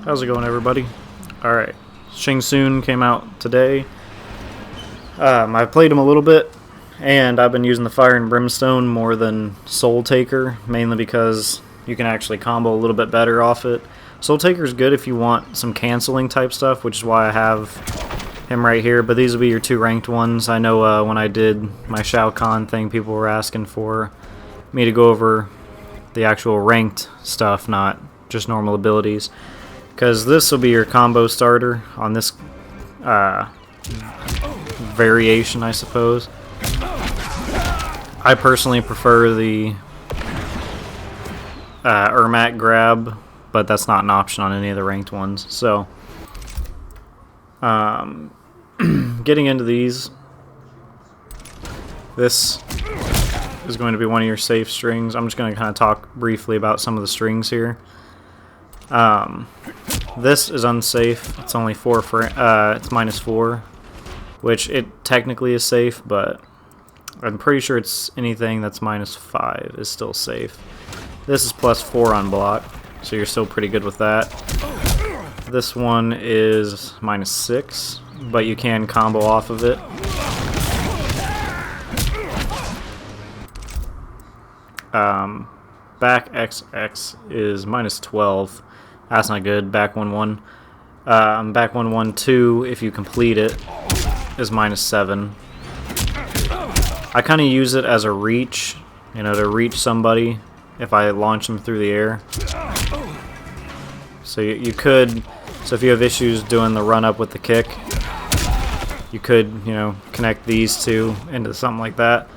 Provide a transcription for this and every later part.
How's it going, everybody? Alright, Shang Tsung came out today. I played him a little bit, and I've been using the Fire and Brimstone more than Soul Taker, mainly because you can actually combo a little bit better off it. Soul Taker is good if you want some canceling type stuff, which is why I have him right here, but these will be your two ranked ones. I know when I did my Shao Kahn thing, people were asking for me to go over the actual ranked stuff, not just normal abilities. Because this will be your combo starter on this variation, I suppose. I personally prefer the Ermac grab, but that's not an option on any of the ranked ones. So, getting into these, this is going to be one of your safe strings. I'm just going to kind of talk briefly about some of the strings here. This is unsafe. It's only it's -4, which it technically is safe, but I'm pretty sure it's anything that's -5 is still safe. This is +4 on block, so you're still pretty good with that. This one is -6, but you can combo off of it. Back XX is -12. That's not good. Back 1-1. Back 1-1-2, if you complete it, is -7. I kind of use it as a reach, to reach somebody if I launch them through the air. So you could, so if you have issues doing the run up with the kick, you could, connect these two into something like that.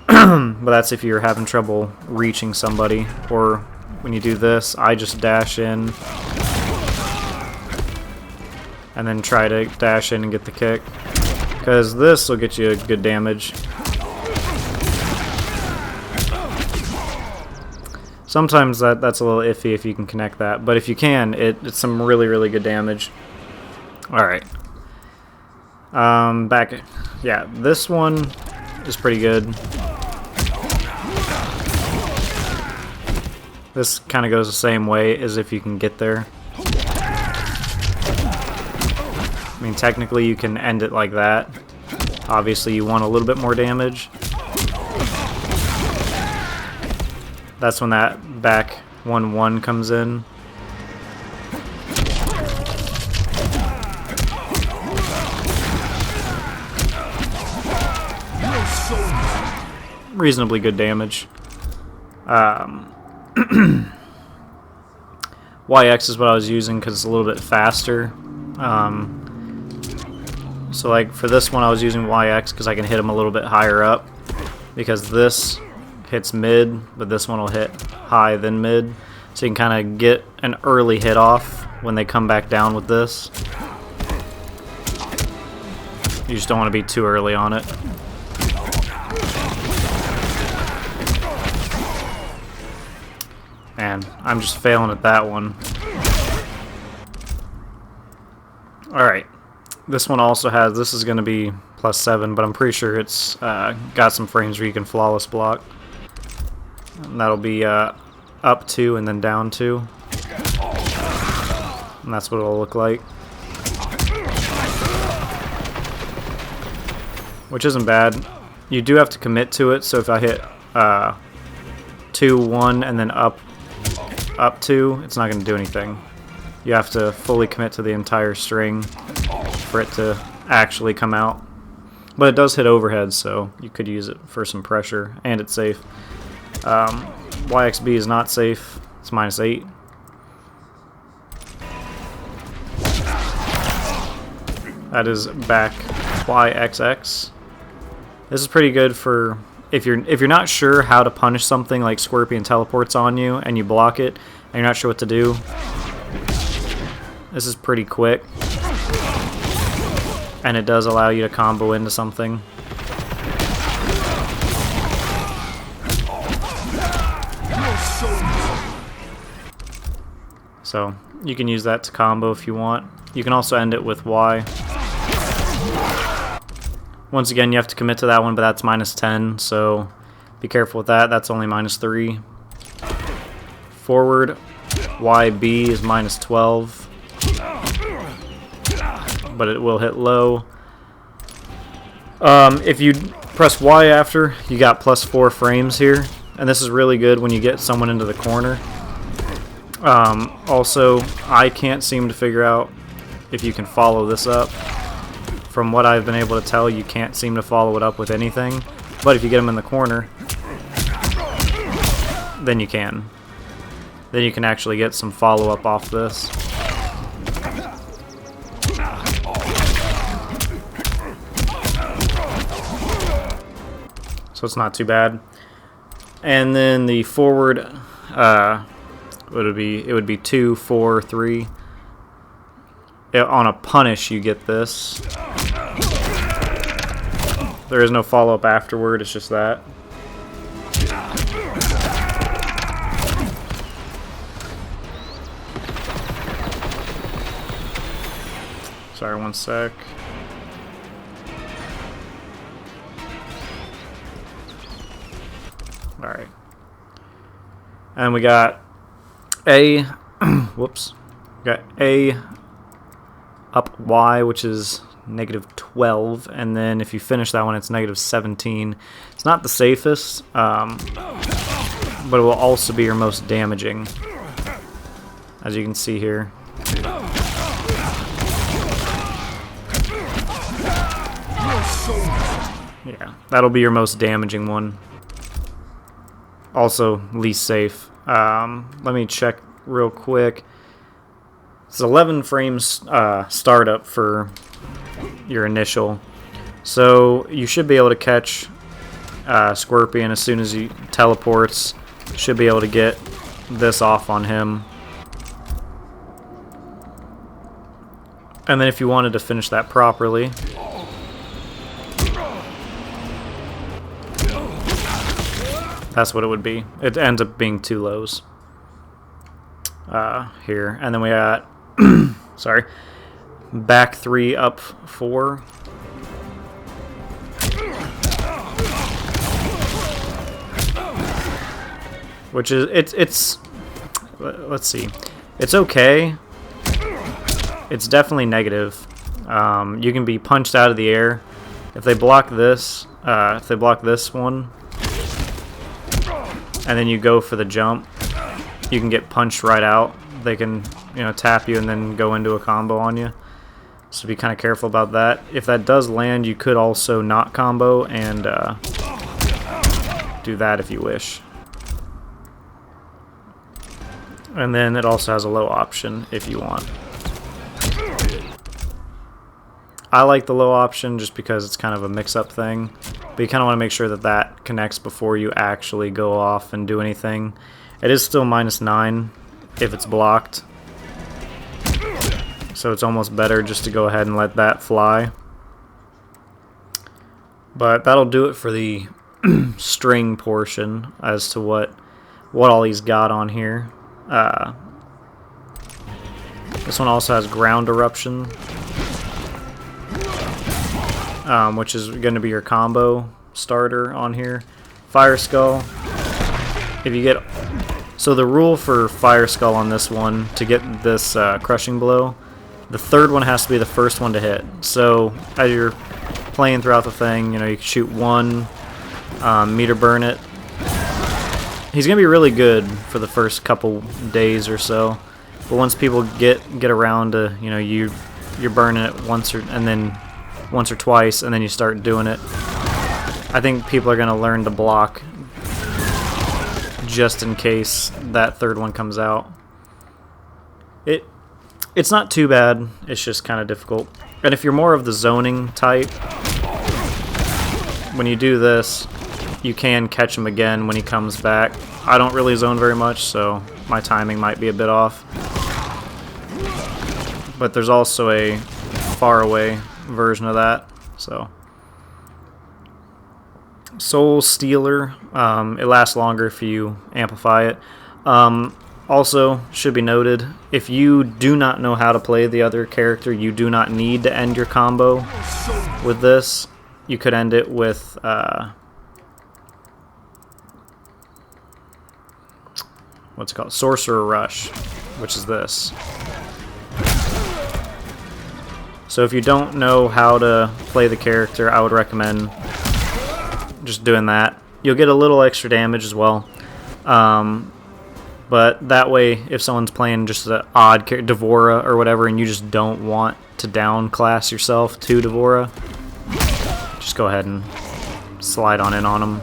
But that's if you're having trouble reaching somebody. Or when you do this, I just dash in and then try to dash in and get the kick, because this will get you good damage. Sometimes that's a little iffy if you can connect that, but if you can, it's some really good damage. Alright. Yeah, this one is pretty good. This kind of goes the same way as if you can get there. I mean, technically you can end it like that. Obviously you want a little bit more damage. That's when that back 1-1 comes in. Reasonably good damage. YX is what I was using because it's a little bit faster. So like for this one I was using YX because I can hit them a little bit higher up, because this hits mid, but this one will hit high then mid, so you can kind of get an early hit off when they come back down with this. You just don't want to be too early on it. And I'm just failing at that one. Alright. This one also has, this is going to be +7, but I'm pretty sure it's got some frames where you can flawless block. And that'll be up 2 and then down 2. And that's what it'll look like. Which isn't bad. You do have to commit to it, so if I hit 2-1 and then up 2, it's not going to do anything. You have to fully commit to the entire string for it to actually come out. But it does hit overhead, so you could use it for some pressure, and it's safe. YXB is not safe. It's -8. That is back YXX. This is pretty good for if you're not sure how to punish something like Scorpion teleports on you and you block it and you're not sure what to do. This is pretty quick, and it does allow you to combo into something. So you can use that to combo if you want. You can also end it with Y. Once again, you have to commit to that one, but that's -10, so be careful with that. That's only -3. Forward, YB is -12. but it will hit low. If you press Y after, you got +4 frames here, and this is really good when you get someone into the corner. Also, I can't seem to figure out if you can follow this up. From what I've been able to tell, you can't seem to follow it up with anything, but if you get them in the corner, then you can. Then you can actually get some follow-up off this. So it's not too bad. And then the forward, it would be 2, 4, 3. On a punish, you get this. There is no follow-up afterward, it's just that. Sorry, one sec. Alright. And we got A, whoops. We got A up Y, which is -12, and then if you finish that one, it's -17. It's not the safest, but it will also be your most damaging, as you can see here. Yeah, that'll be your most damaging one. Also, least safe. Let me check real quick. It's 11 frames startup for your initial. So you should be able to catch Scorpion as soon as he teleports. Should be able to get this off on him. And then if you wanted to finish that properly, that's what it would be. It ends up being 2 lows here. And then we got, sorry, back 3, up 4. Which is, it's let's see. It's okay. It's definitely negative. You can be punched out of the air. If they block this one, and then you go for the jump, you can get punched right out. They can, tap you and then go into a combo on you. So be kind of careful about that. If that does land, you could also not combo and do that if you wish. And then it also has a low option if you want. I like the low option just because it's kind of a mix-up thing. But you kind of want to make sure that that connects before you actually go off and do anything. It is still -9 if it's blocked. So it's almost better just to go ahead and let that fly. But that'll do it for the string portion as to what all he's got on here. This one also has ground eruption, which is going to be your combo starter on here. Fire Skull. If you get, so the rule for Fire Skull on this one, to get this crushing blow, the third one has to be the first one to hit. So as you're playing throughout the thing, you can shoot one, meter burn it. He's gonna be really good for the first couple days or so, but once people get around to, you're burning it once or twice, and then you start doing it, I think people are gonna learn to block just in case that third one comes out. It's not too bad, it's just kind of difficult. And if you're more of the zoning type, when you do this, you can catch him again when he comes back. I don't really zone very much, so my timing might be a bit off. But there's also a far away version of that. So Soul Stealer, it lasts longer if you amplify it. Also, should be noted, if you do not know how to play the other character, you do not need to end your combo with this. You could end it with what's it called? Sorcerer Rush, which is this. So if you don't know how to play the character, I would recommend just doing that. You'll get a little extra damage as well. But that way, if someone's playing just an odd Devora or whatever, and you just don't want to down class yourself to Devora, just go ahead and slide on in on them.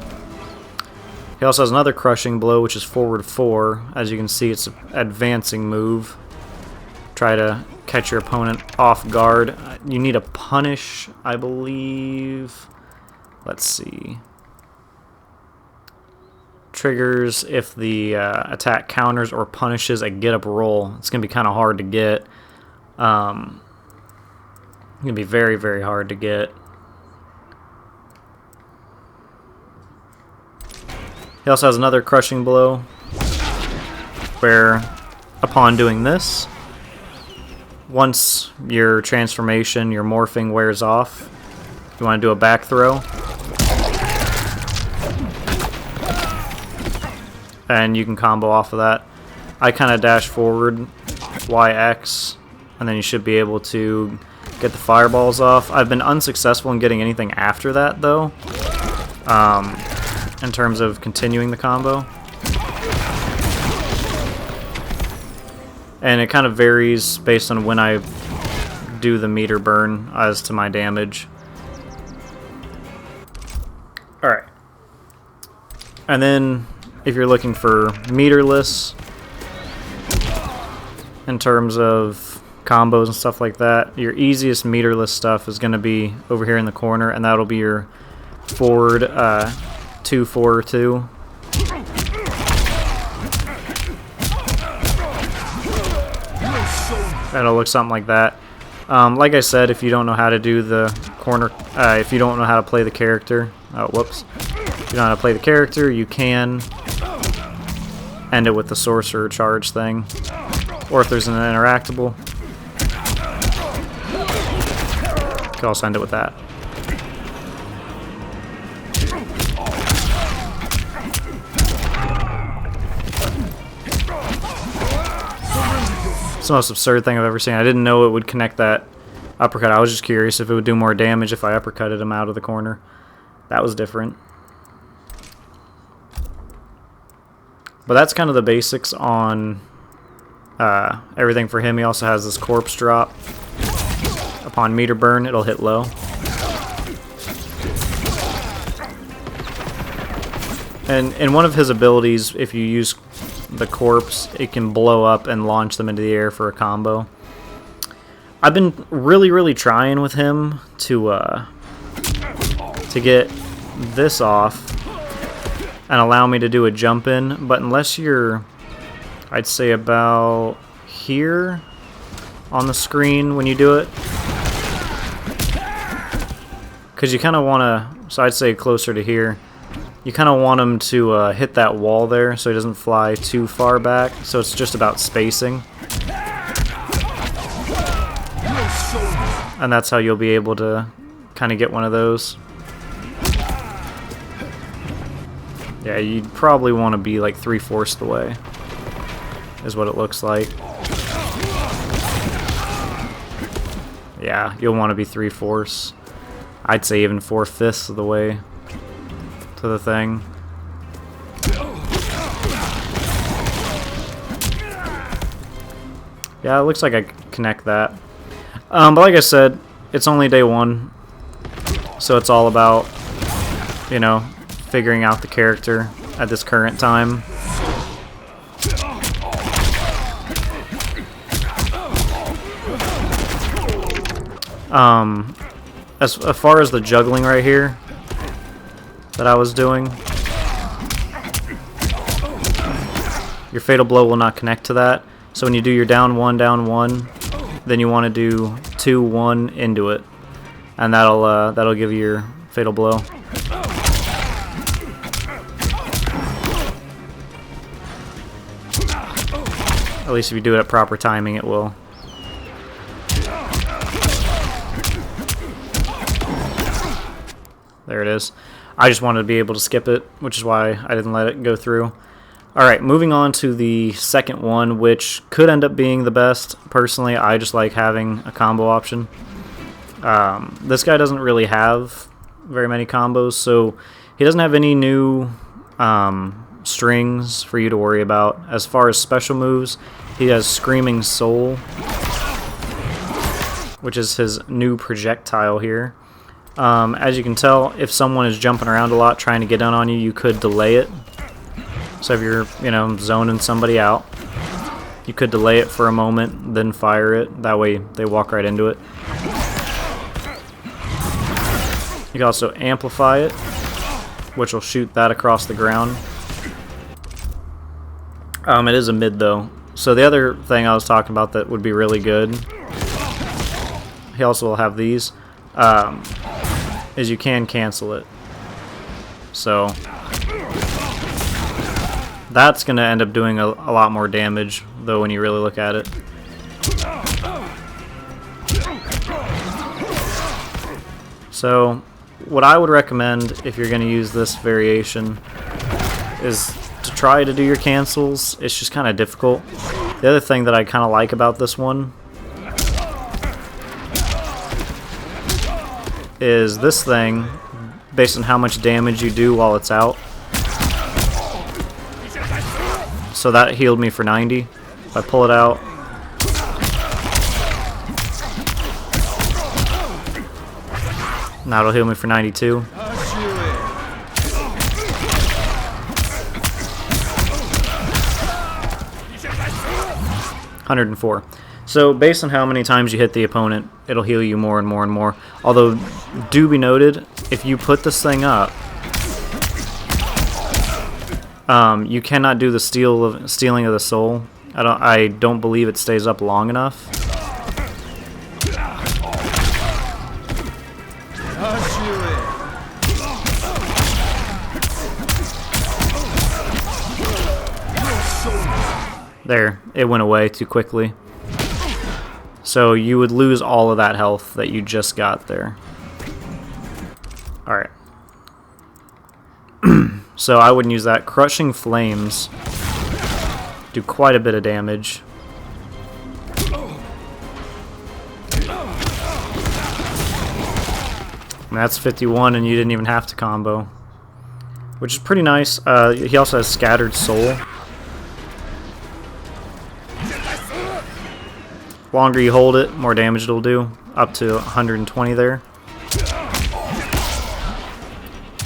He also has another crushing blow, which is forward 4. As you can see, it's an advancing move. Try to catch your opponent off guard. You need a punish, I believe. Let's see. Triggers if the attack counters or punishes a get up roll. It's going to be kind of hard to get. It's going to be very, very hard to get. He also has another crushing blow where upon doing this, once your transformation, your morphing wears off, you want to do a back throw. And you can combo off of that. I kind of dash forward, YX, and then you should be able to get the fireballs off. I've been unsuccessful in getting anything after that, though, in terms of continuing the combo. And it kind of varies based on when I do the meter burn as to my damage. Alright. And then if you're looking for meterless in terms of combos and stuff like that, your easiest meterless stuff is going to be over here in the corner, and that'll be your forward 2-4-2. That'll look something like that. Like I said, if you don't know how to do the corner, if you don't know how to play the character, whoops. If you don't know how to play the character, you can end it with the sorcerer charge thing. Or if there's an interactable, you can also end it with that. It's the most absurd thing I've ever seen. I didn't know it would connect that uppercut. I was just curious if it would do more damage if I uppercutted him out of the corner. That was different. But that's kind of the basics on everything for him. He also has this corpse drop. Upon meter burn, it'll hit low. And in one of his abilities, if you use the corpse, it can blow up and launch them into the air for a combo. I've been really trying with him to get this off and allow me to do a jump in, but unless you're, I'd say about here on the screen when you do it, because you kind of want to, so I'd say closer to here, you kind of want him to hit that wall there so he doesn't fly too far back, so it's just about spacing. And that's how you'll be able to kind of get one of those. Yeah, you'd probably want to be like 3/4 the way, is what it looks like. Yeah, you'll want to be 3/4. I'd say even 4/5 of the way to the thing. Yeah, it looks like I connect that. But like I said, it's only day one, so it's all about, you know, figuring out the character at this current time. As far as the juggling right here that I was doing, your fatal blow will not connect to that. So when you do your down one, then you want to do 2-1 into it, and that'll give you your fatal blow. At least if you do it at proper timing, it will. There it is. I just wanted to be able to skip it, which is why I didn't let it go through. Alright, moving on to the second one, which could end up being the best. Personally, I just like having a combo option. This guy doesn't really have very many combos, so he doesn't have any new strings for you to worry about. As far as special moves, he has Screaming Soul, which is his new projectile here. As you can tell, if someone is jumping around a lot trying to get in on you, you could delay it. So if you're, zoning somebody out, you could delay it for a moment, then fire it. That way they walk right into it. You can also amplify it, which will shoot that across the ground. It is a mid though. So the other thing I was talking about that would be really good, he also will have these, is you can cancel it. So that's going to end up doing a lot more damage though when you really look at it. So what I would recommend if you're going to use this variation is to try to do your cancels. It's just kind of difficult. The other thing that I kind of like about this one is this thing, based on how much damage you do while it's out. So that healed me for 90. If I pull it out, now it'll heal me for 92. 104. So based on how many times you hit the opponent, it'll heal you more and more and more. Although, do be noted, if you put this thing up, you cannot do the stealing of the soul. I don't believe it stays up long enough. There, it went away too quickly. So you would lose all of that health that you just got there. Alright. So I wouldn't use that. Crushing Flames do quite a bit of damage. And that's 51 and you didn't even have to combo, which is pretty nice. He also has Scattered Soul. Longer you hold it, more damage it'll do. Up to 120 there.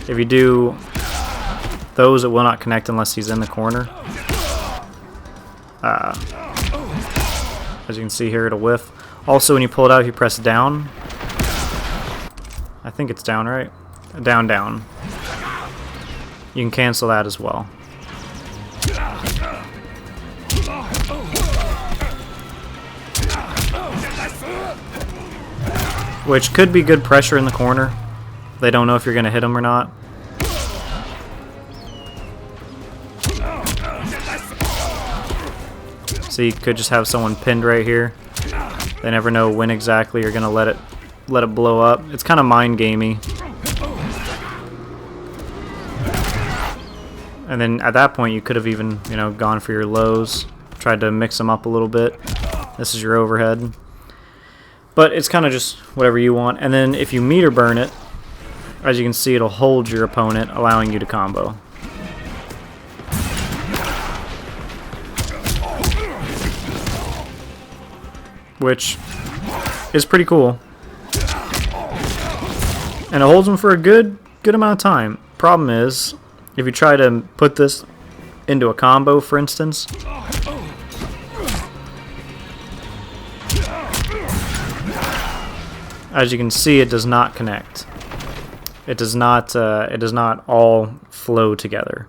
If you do those, it will not connect unless he's in the corner. As you can see here, it'll whiff. Also, when you pull it out, if you press down, I think it's down, right? Down, down. You can cancel that as well. Which could be good pressure in the corner. They don't know if you're going to hit them or not. So you could just have someone pinned right here. They never know when exactly you're going to let it blow up. It's kind of mind gamey. And then at that point you could have even, gone for your lows, tried to mix them up a little bit. This is your overhead. But it's kind of just whatever you want. And then if you meter burn it, as you can see, it'll hold your opponent, allowing you to combo. Which is pretty cool. And it holds them for a good amount of time. Problem is, if you try to put this into a combo, for instance, as you can see, it does not connect. It does not all flow together.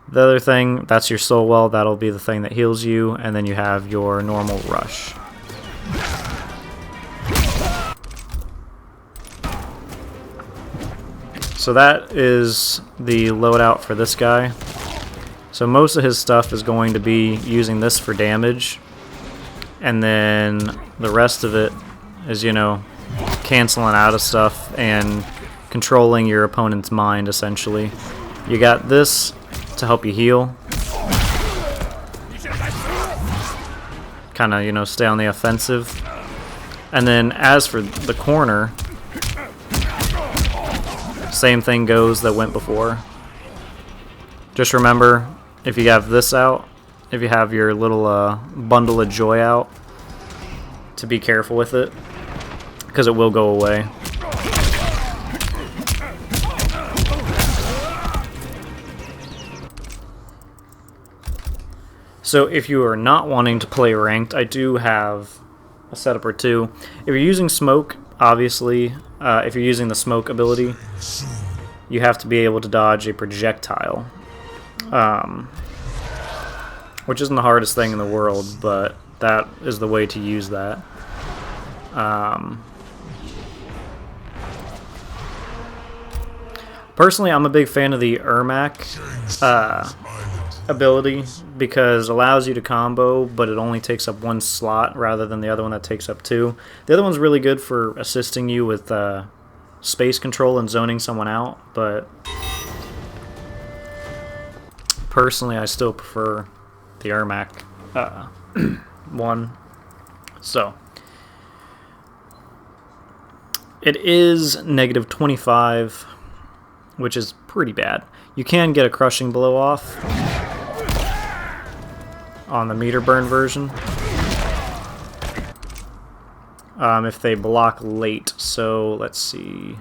The other thing, that's your soul well. That'll be the thing that heals you, and then you have your normal rush. So that is the loadout for this guy. So most of his stuff is going to be using this for damage, and then the rest of it is, canceling out of stuff and controlling your opponent's mind, essentially. You got this to help you heal. Kind of, stay on the offensive. And then as for the corner, same thing goes that went before. Just remember, if you have this out, if you have your little bundle of joy out, to be careful with it, because it will go away. So if you are not wanting to play ranked, I do have a setup or two. If you're using smoke, obviously, if you're using the smoke ability, you have to be able to dodge a projectile. Which isn't the hardest thing in the world, but that is the way to use that. Personally, I'm a big fan of the Ermac ability because it allows you to combo, but it only takes up one slot rather than the other one that takes up two. The other one's really good for assisting you with space control and zoning someone out, but personally, I still prefer the Ermac one. So it is -25, which is pretty bad. You can get a crushing blow off on the meter burn version if they block late. So let's see.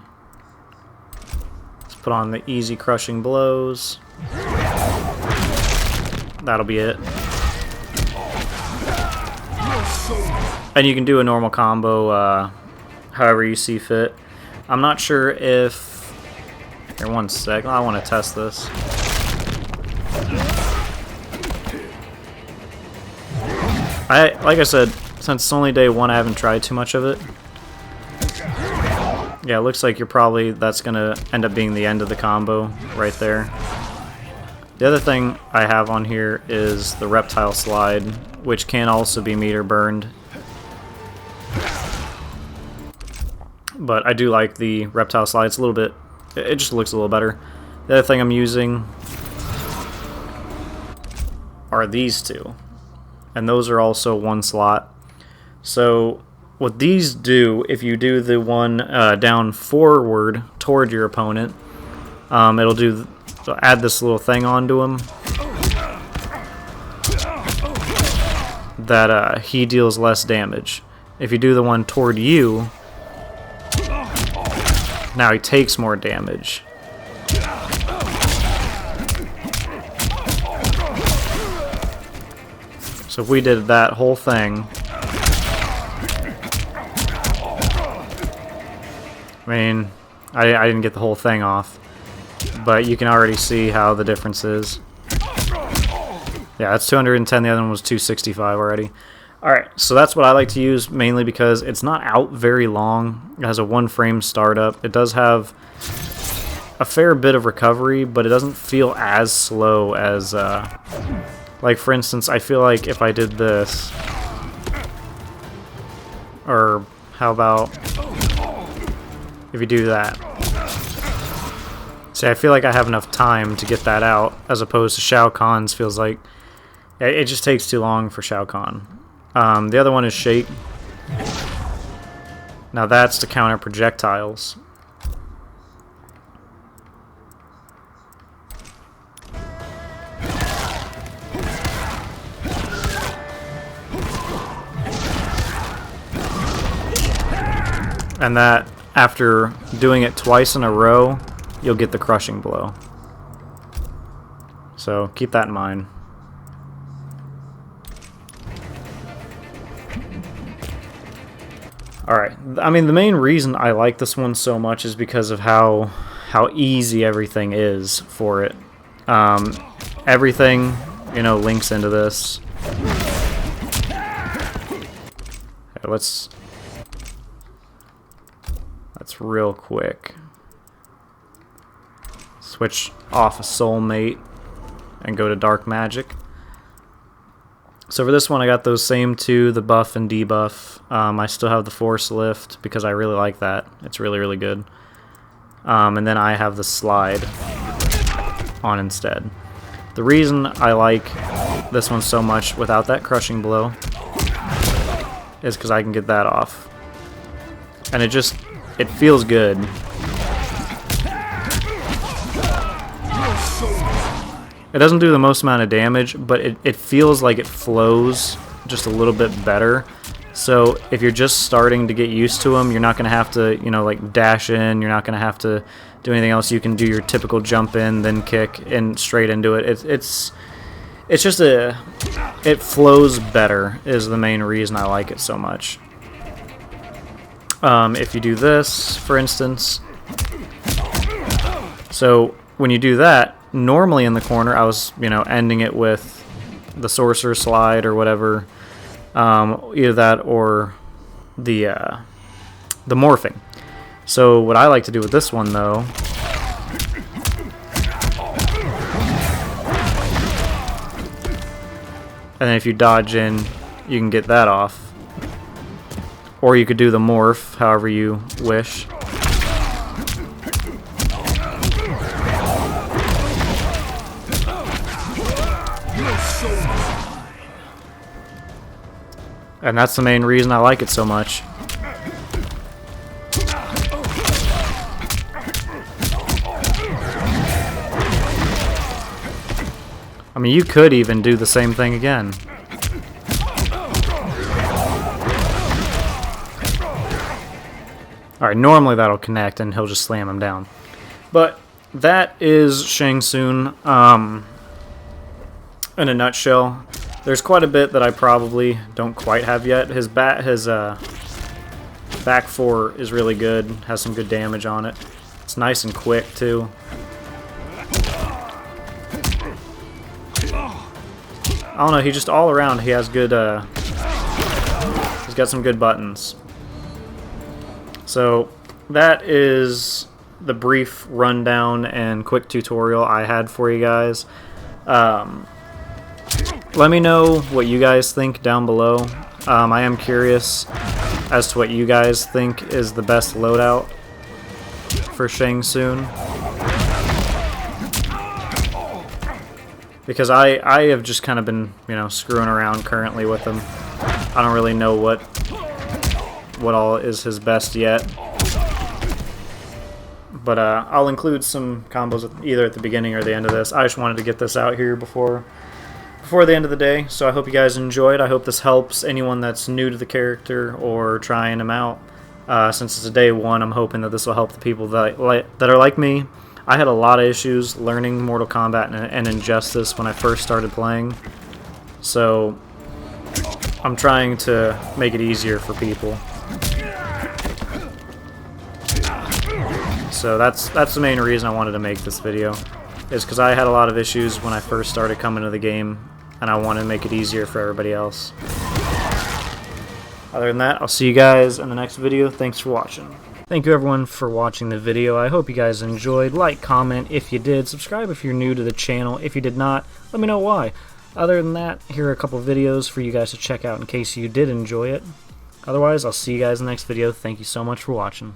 Let's put on the easy crushing blows. That'll be it. And you can do a normal combo however you see fit. I'm not sure if... Here, one sec. I want to test this. Like I said, since it's only day one, I haven't tried too much of it. Yeah, it looks like that's gonna end up being the end of the combo right there. The other thing I have on here is the reptile slide, which can also be meter burned. But I do like the reptile slide. It's a little bit... It just looks a little better. The other thing I'm using are these two. And those are also one slot. So what these do, if you do the one down forward toward your opponent, it'll do... So add this little thing onto him that he deals less damage. If you do the one toward you, now he takes more damage. So if we did that whole thing, I mean, I didn't get the whole thing off, but you can already see how the difference is. Yeah, that's 210, the other one was 265 already. Alright, so that's what I like to use, mainly because it's not out very long. It has a 1-frame startup. It does have a fair bit of recovery, but it doesn't feel as slow as... like, for instance, I feel like if I did this... Or, how about... If you do that... See, I feel like I have enough time to get that out, as opposed to Shao Kahn's feels like... It just takes too long for Shao Kahn. The other one is Shake. Now that's to counter projectiles. And that, after doing it twice in a row, you'll get the crushing blow. So keep that in mind. Alright, I mean, the main reason I like this one so much is because of how easy everything is for it. Everything, you know, links into this. Okay, let's real quick switch off a soulmate and go to dark magic. So for this one, I got those same two, the buff and debuff. I still have the force lift because I really like that. It's really, really good. And then I have the slide on instead. The reason I like this one so much without that crushing blow is because I can get that off. and it feels good. It doesn't do the most amount of damage, but it feels like it flows just a little bit better. So if you're just starting to get used to them, you're not going to have to, you know, like dash in. You're not going to have to do anything else. You can do your typical jump in, then kick, and straight into it. It's just it flows better is the main reason I like it so much. If you do this, for instance, so when you do that, normally in the corner, I was, you know, ending it with the sorcerer slide or whatever, either that or the morphing. So what I like to do with this one, though, and then if you dodge in, you can get that off. Or you could do the morph, however you wish. And that's the main reason I like it so much. I mean, you could even do the same thing again. Alright, normally that'll connect and he'll just slam him down. But that is Shang Tsung in a nutshell. There's quite a bit that I probably don't quite have yet. His back 4 is really good, has some good damage on it. It's nice and quick too. I don't know, he just all around, he has good, he's got some good buttons. So that is the brief rundown and quick tutorial I had for you guys. Let me know what you guys think down below. I am curious as to what you guys think is the best loadout for Shang Tsung. Because I have just kind of been, you know, screwing around currently with him. I don't really know what all is his best yet. But I'll include some combos either at the beginning or the end of this. I just wanted to get this out here before the end of the day, so I hope you guys enjoyed. I hope this helps anyone that's new to the character or trying him out. Since it's a day one, I'm hoping that this will help the people that are like me. I had a lot of issues learning Mortal Kombat and Injustice when I first started playing, so I'm trying to make it easier for people. So that's the main reason I wanted to make this video, is because I had a lot of issues when I first started coming to the game, and I want to make it easier for everybody else. Other than that, I'll see you guys in the next video. Thanks for watching. Thank you everyone for watching the video. I hope you guys enjoyed. Like, comment if you did. Subscribe if you're new to the channel. If you did not, let me know why. Other than that, here are a couple videos for you guys to check out in case you did enjoy it. Otherwise, I'll see you guys in the next video. Thank you so much for watching.